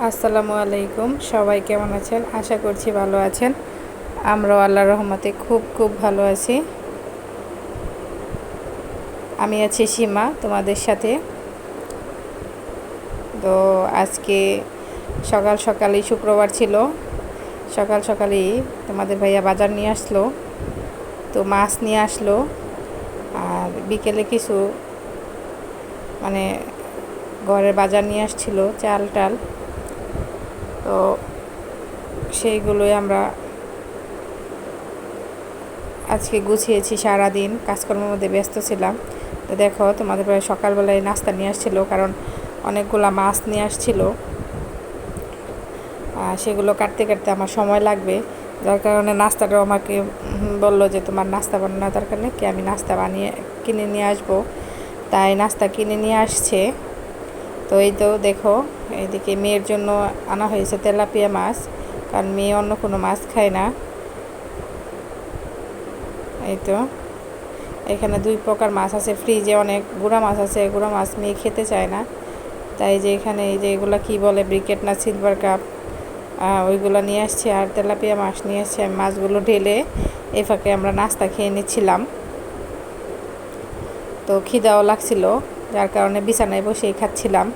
আসসালামু আলাইকুম। সবাই কেমন আছেন? আশা করছি ভালো আছেন। আমরাও আল্লাহর রহমতে খুব খুব ভালো আছি। আমি আছি সীমা তোমাদের সাথে। তো আজকে সকাল সকালই শুক্রবার ছিল, সকাল সকালই তোমাদের ভাইয়া বাজার নিয়ে আসলো, তো মাছ নিয়ে আসলো। আর বিকেলে কিছু মানে ঘরের বাজার নিয়ে আসছিল, চাল টাল। তো সেইগুলোই আমরা আজকে গুছিয়েছি। সারাদিন কাজকর্মের মধ্যে ব্যস্ত ছিলাম। তো দেখো, তোমাদের প্রায় সকালবেলায় নাস্তা নিয়ে আসছিলো, কারণ অনেকগুলা মাছ নিয়ে আসছিলো। সেগুলো কাটতে কাটতে আমার সময় লাগবে, যার কারণে নাস্তাটাও আমাকে বললো যে তোমার নাস্তা বানানোর দরকার নেই, কি আমি নাস্তা বানিয়ে কিনে নিয়ে আসবো। তাই নাস্তা কিনে নিয়ে আসছে। তো এই তো দেখো, এইদিকে মেয়ের জন্য আনা হয়েছে তেলাপিয়া মাছ, কারণ মেয়ে অন্য কোনো মাছ খায় না। এই তো এখানে দুই প্রকার মাছ আছে, ফ্রিজে অনেক গুঁড়া মাছ আছে, গুঁড়া মাছ মেয়ে খেতে চায় না। তাই যে এখানে এই যে এগুলো কী বলে, ব্রিকেট না সিলভার কাপ, ওইগুলো নিয়ে আসছে। আর তেলাপিয়া মাছ নিয়ে আসছে। আমি মাছগুলো ঢেলে এই ফাঁকে আমরা নাস্তা খেয়ে নিচ্ছিলাম। তো খিদাও লাগছিল, যার কারণে বিছানায় বসেই খাচ্ছিলাম।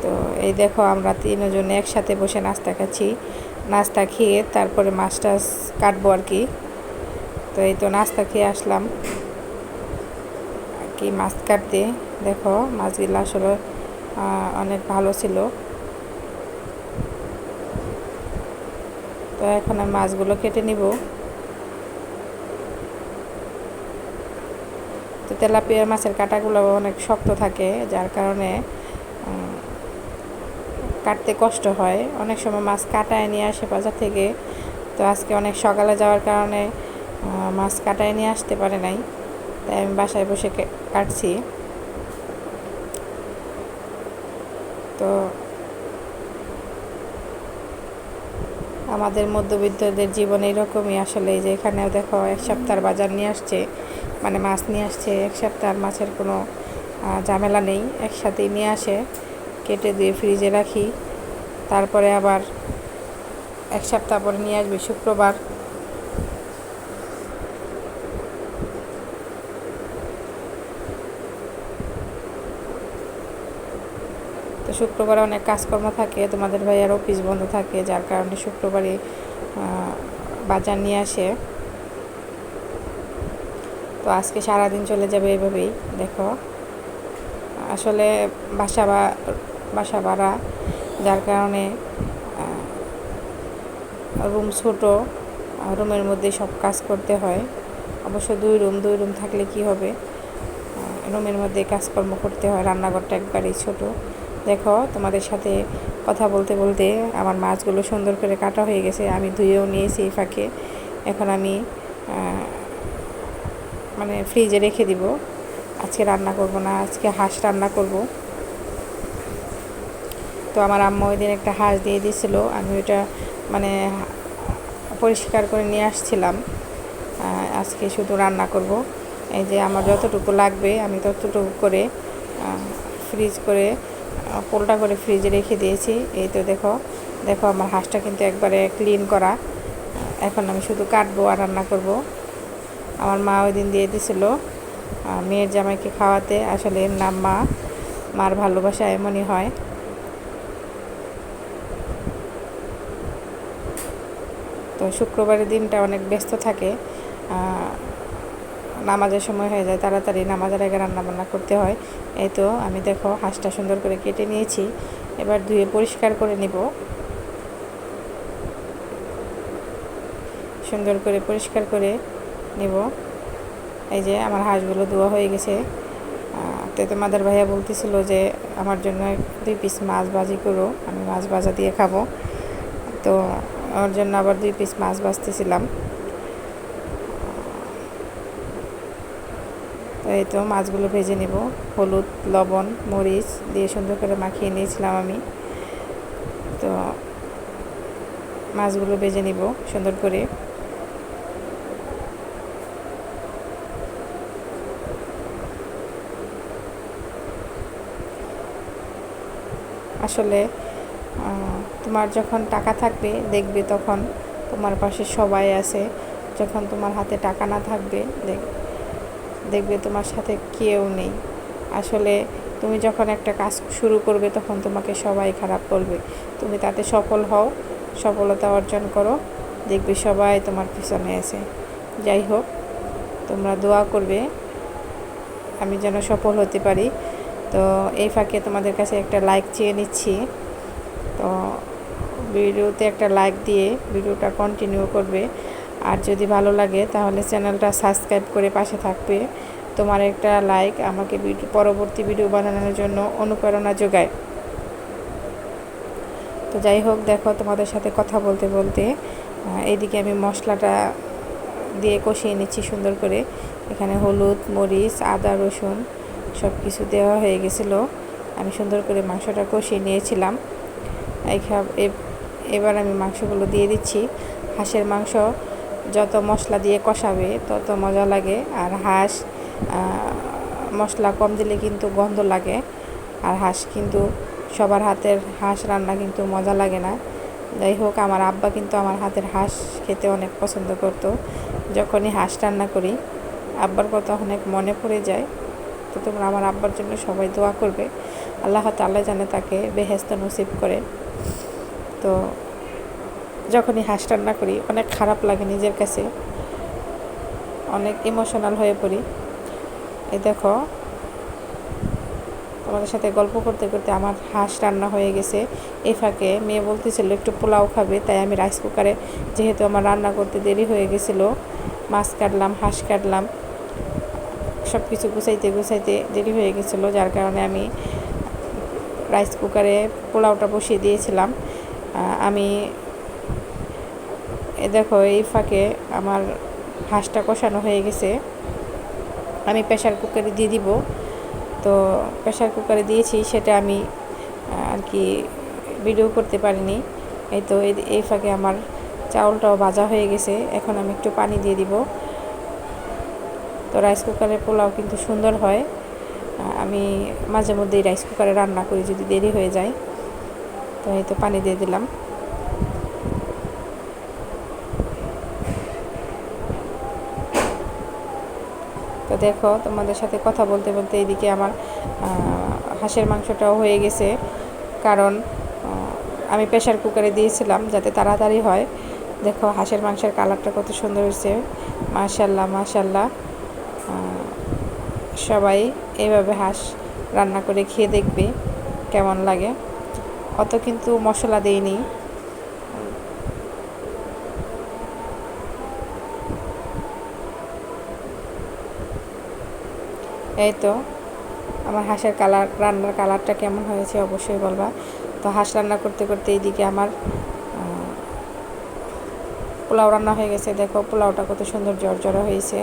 তো এই দেখো, আমরা তিনজনে একসাথে বসে নাস্তা খাচ্ছি। নাস্তা খেয়ে তারপরে মাছটা কাটবো আর কি। তো এই তো নাস্তা খেয়ে আসলাম আর কি মাছ কাটতে। দেখো মাছগুলো আসলে অনেক ভালো ছিল। তো এখন আমি মাছগুলো কেটে নিব। তো তেলাপিয়া মাছের কাঁটাগুলো অনেক শক্ত থাকে, যার কারণে কাটতে কষ্ট হয়। অনেক সময় মাছ কাটায় নিয়ে আসে বাজার থেকে। তো আজকে অনেক সকালে যাওয়ার কারণে মাছ কাটায় নিয়ে আসতে পারে নাই, তাই আমি বাসায় বসে কাটছি। তো আমাদের মধ্যবিত্তদের জীবন এইরকমই আসলে। এই যে এখানেও দেখো, এক সপ্তাহের বাজার নিয়ে আসছে, মানে মাছ নিয়ে আসছে। এক সপ্তাহের মাছের কোনো ঝামেলা নেই, একসাথেই নিয়ে আসে, কেটে দিয়ে ফ্রিজে রাখি। তারপরে আবার এক সপ্তাহ পরে নিয়ে আসবে শুক্রবার। তো শুক্রবারে অনেক কাজকর্ম থাকে, তোমাদের ভাইয়ার অফিস বন্ধ থাকে, যার কারণে শুক্রবারে বাজার নিয়ে আসে। তো আজকে সারাদিন চলে যাবে এভাবেই। দেখো আসলে বাসা ভাড়া, যার কারণে রুম ছোট, রুমের মধ্যে সব কাজ করতে হয়। অবশ্য দুই রুম থাকলে কি হবে, রুমের মধ্যে কাজকর্ম করতে হয়। রান্নাঘরটা একবারেই ছোট। দেখো, তোমাদের সাথে কথা বলতে বলতে আমার মাছগুলো সুন্দর করে কাটা হয়ে গেছে, আমি ধুয়েও নিয়েছি এই ফাঁকে। এখন আমি মানে ফ্রিজে রেখে দিব। আজকে রান্না করব না, আজকে হাঁস রান্না করব। তো আমার আম্মা ওই দিন একটা হাঁস দিয়ে দিয়েছিল, আমি ওইটা মানে পরিষ্কার করে নিয়ে আসছিলাম। আজকে শুধু রান্না করব। এই যে আমার যতটুকু লাগবে আমি ততটুকু করে ফ্রিজ করে পোলটা করে ফ্রিজে রেখে দিয়েছি। এই তো দেখো দেখো আমার হাঁসটা কিন্তু একবারে ক্লিন করা। এখন আমি শুধু কাটবো আর রান্না করব। আমার মা ওই দিন দিয়ে দিছিল মেয়ের জামাইকে খাওয়াতে। আসলে এর নাম মা, মার ভালোবাসা এমনই হয়। তো শুক্রবারের দিনটা অনেক ব্যস্ত থাকে, নামাজের সময় হয়ে যায়, তাড়াতাড়ি নামাজের আগে রান্নাবান্না করতে হয়। এই তো আমি দেখো হাঁসটা সুন্দর করে কেটে নিয়েছি, এবার ধুয়ে পরিষ্কার করে নিব। সুন্দর করে পরিষ্কার করে নিব। এই যে আমার হাঁসগুলো ধোয়া হয়ে গেছে। তো তোমাদের ভাইয়া বলতেছিল যে আমার জন্য 2 পিস মাছ ভাজি করো, আমি মাছ ভাজা দিয়ে খাবো। তো ওর জন্য আবার 2 পিস মাছ ভাজতেছিলাম। তো এই তো মাছগুলো ভেজে নেব। হলুদ, লবণ, মরিচ দিয়ে সুন্দর করে মাখিয়ে নিয়েছিলাম আমি। তো মাছগুলো ভেজে নিব সুন্দর করে। আসলে তোমার যখন টাকা থাকবে দেখবে তখন তোমার পাশে সবাই আছে, যখন তোমার হাতে টাকা না থাকবে দেখবে তোমার সাথে কেউ নেই। আসলে তুমি যখন একটা কাজ শুরু করবে তখন তোমাকে সবাই খারাপ বলবে, তুমি তাতে সফল হও, সফলতা অর্জন করো, দেখবে সবাই তোমার পিছনে আছে। যাই হোক, তোমরা দোয়া করবে আমি যেন সফল হতে পারি। তো এই ফাঁকে তোমাদের কাছে একটা লাইক চেয়ে নিচ্ছি। তো ভিডিওতে একটা লাইক দিয়ে ভিডিওটা কন্টিনিউ করবে, আর যদি ভালো লাগে তাহলে চ্যানেলটা সাবস্ক্রাইব করে পাশে থাকবে। তোমার একটা লাইক আমাকে পরবর্তী ভিডিও বানানোর জন্য অনুপ্রেরণা যোগায়। তো যাই হোক, দেখো তোমাদের সাথে কথা বলতে বলতে এইদিকে আমি মশলাটা দিয়ে কষিয়ে নিচ্ছি সুন্দর করে। এখানে হলুদ, মরিচ, আদা, রসুন সব কিছু দেওয়া হয়ে গেছিলো। আমি সুন্দর করে মাংসটা কষিয়ে নিয়েছিলাম। এবার আমি মাংসগুলো দিয়ে দিচ্ছি। হাঁসের মাংস যত মশলা দিয়ে কষাবে তত মজা লাগে, আর হাঁস মশলা কম দিলে কিন্তু গন্ধ লাগে, আর হাঁস কিন্তু সবার হাতের হাঁস রান্না কিন্তু মজা লাগে না। যাই হোক, আমার আব্বা কিন্তু আমার হাতের হাঁস খেতে অনেক পছন্দ করতো। যখনই হাঁস রান্না করি আব্বার কথা অনেক মনে পড়ে যায়। তো তোমরা আমার আব্বার জন্য সবাই দোয়া করবে, আল্লাহ তাআলা যেন তাকে বেহেশত নসিব করে। তো যখনই হাঁস রান্না করি অনেক খারাপ লাগে, নিজের কাছে অনেক ইমোশনাল হয়ে পড়ি। এই দেখো, তোমাদের সাথে গল্প করতে করতে আমার হাঁস রান্না হয়ে গেছে। এই ফাঁকে মেয়ে বলতেছিল একটু পোলাও খাবে, তাই আমি রাইস কুকারে, যেহেতু আমার রান্না করতে দেরি হয়ে গেছিলো, মাছ কাটলাম, হাঁস কাটলাম, সব কিছু গুছাইতে দেরি হয়ে গেছিলো, যার কারণে আমি রাইস কুকারে পোলাওটা বসিয়ে দিয়েছিলাম। আমি দেখো এই ফাঁকে আমার হাঁসটা কষানো হয়ে গেছে, আমি প্রেশার কুকারে দিয়ে দিব। তো প্রেশার কুকারে দিয়েছি, সেটা আমি আর কি ভিডিও করতে পারিনি। এই তো এই ফাঁকে আমার চাউলটাও ভাজা হয়ে গেছে, এখন আমি একটু পানি দিয়ে দিব। তো রাইস কুকারের পোলাও কিন্তু সুন্দর হয়। আমি মাঝে মধ্যেই রাইস কুকারে রান্না করি যদি দেরি হয়ে যায়। তো এই তো পানি দিয়ে দিলাম। তো দেখো, তোমাদের সাথে কথা বলতে বলতে এইদিকে আমার হাঁসের মাংসটাও হয়ে গেছে, কারণ আমি প্রেশার কুকারে দিয়েছিলাম যাতে তাড়াতাড়ি হয়। দেখো হাঁসের মাংসের কালারটা কত সুন্দর হয়েছে, মাশাল্লাহ মাশাল্লাহ। সবাই এইভাবে হাঁস রান্না করে খেয়ে দেখবে কেমন লাগে। অত কিন্তু মশলা দেইনি। এই তো আমার হাঁসের রান্নার কালারটা কেমন হয়েছে অবশ্যই বলবা। তো হাঁস রান্না করতে করতে এইদিকে আমার পোলাও রান্না হয়ে গেছে। দেখো পোলাওটা কত সুন্দর জর্জরা হয়েছে,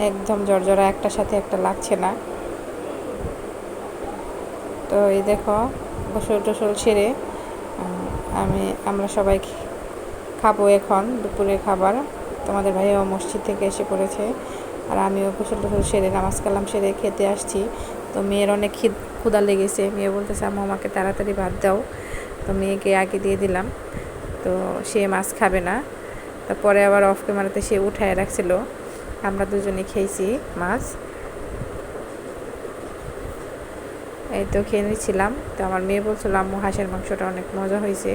একদম জর্জরা, একটার সাথে একটা লাগছে না। তো এই দেখো, গোসল টোসল সেরে আমরা সবাই খাবো এখন দুপুরের খাবার। তোমাদের ভাইয়াও মসজিদ থেকে এসে পড়েছে, আর আমিও গোসল টোসল সেরে নামাজ কালাম সেরে খেতে আসছি। তো মেয়ের অনেক ক্ষুধা লেগেছে, মেয়ে বলতেছে আম্মু আমাকে তাড়াতাড়ি ভাত দাও। তো মেয়েকে আগে দিয়ে দিলাম। তো সে মাছ খাবে না, তারপরে আবার অফ ক্যামেরাতে সে উঠায় রাখছিল, আমরা দুজনে খেয়েছি মাছ। এই তো খেয়ে নিচ্ছিলাম। তো আমার মেয়ে বলছিল আম্মু হাঁসের মাংসটা অনেক মজা হয়েছে।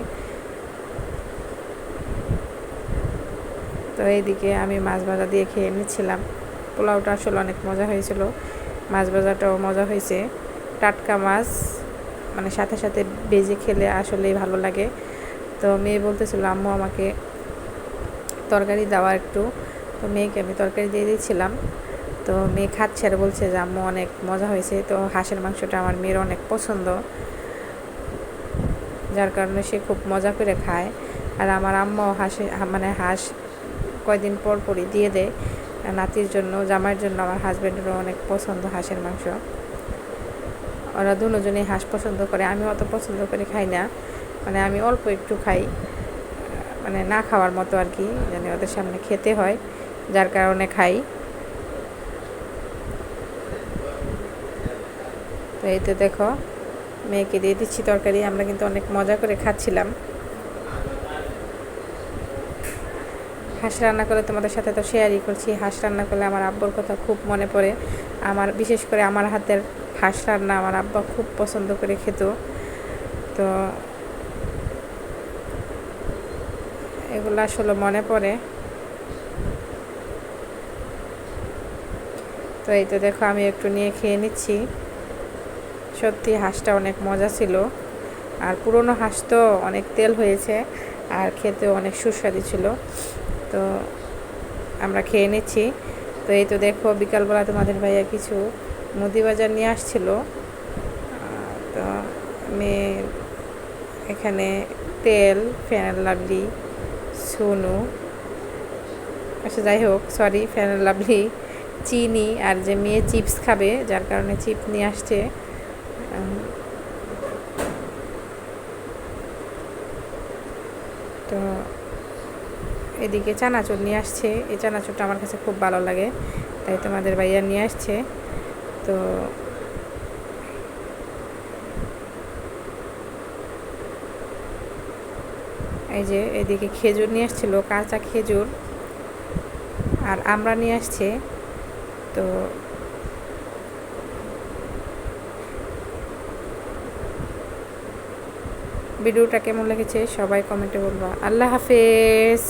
তো এইদিকে আমি মাছ ভাজা দিয়ে খেয়ে নিচ্ছিলাম। পোলাওটা আসলে অনেক মজা হয়েছিল, মাছ ভাজাটাও মজা হয়েছে। টাটকা মাছ মানে সাথে সাথে ভেজে খেলে আসলেই ভালো লাগে। তো মেয়ে বলতেছিল আম্মু আমাকে তরকারি দেওয়া একটু, তো মেয়েকে আমি তরকারি দিয়ে দিয়েছিলাম। তো মেয়ে খাচ্ছে আর বলছে যে আম্মু অনেক মজা হয়েছে। তো হাঁসের মাংসটা আমার মেয়ের অনেক পছন্দ, যার কারণে সে খুব মজা করে খায়। আর আমার আম্মাও হাঁস কয়দিন পর পরই দিয়ে দেয় নাতির জন্য, জামাইয়ের জন্য। আমার হাজব্যান্ডেরও অনেক পছন্দ হাঁসের মাংস, ওরা দুজনেই হাঁস পছন্দ করে। আমি অত পছন্দ করে খাই না, মানে আমি অল্প একটু খাই, মানে না খাওয়ার মতো আর কি, জানি ওদের সামনে খেতে হয়, যার কারণে খাই। তো এই তো দেখো মেয়েকে দিয়ে দিচ্ছি তরকারি। আমরা কিন্তু অনেক মজা করে খাচ্ছিলাম। হাঁস রান্না করে তোমাদের সাথে তো শেয়ারই করছি। হাঁস রান্না করলে আমার আব্বুর কথা খুব মনে পড়ে। আমার বিশেষ করে আমার হাতের হাঁস রান্না আমার আব্বা খুব পছন্দ করে খেত। তো এগুলো আসলে মনে পড়ে। তো এই তো দেখো আমি একটু নিয়ে খেয়ে নিচ্ছি। সত্যি হাঁসটা অনেক মজা ছিল, আর পুরনো হাঁস তো অনেক তেল হয়েছে, আর খেতেও অনেক সুস্বাদু ছিল। তো আমরা খেয়ে নিচ্ছি। তো এই তো দেখো বিকালবেলা তোমাদের ভাইয়া কিছু মুদি বাজার নিয়ে আসছিল। তো আমি এখানে তেল, ফেয়ার লাভলি, সোনু, আচ্ছা যাই হোক, সরি, ফেয়ার লাভলি, চিনি, আর যে মেয়ে চিপস খাবে যার কারণে চিপস নিয়ে আসছে। তো এদিকে চানাচুর নিয়ে আসছে। এই চানাচুরটা আমার কাছে খুব ভালো লাগে, তাই তোমাদের ভাইয়া নিয়ে আসছে। তো এই যে এদিকে খেজুর নিয়ে আসছিল, কাঁচা খেজুর, আর আমরা নিয়ে আসছে। তো ভিডিওটা কেমন লেগেছে সবাই কমেন্টে বলবা। আল্লাহ হাফেজ।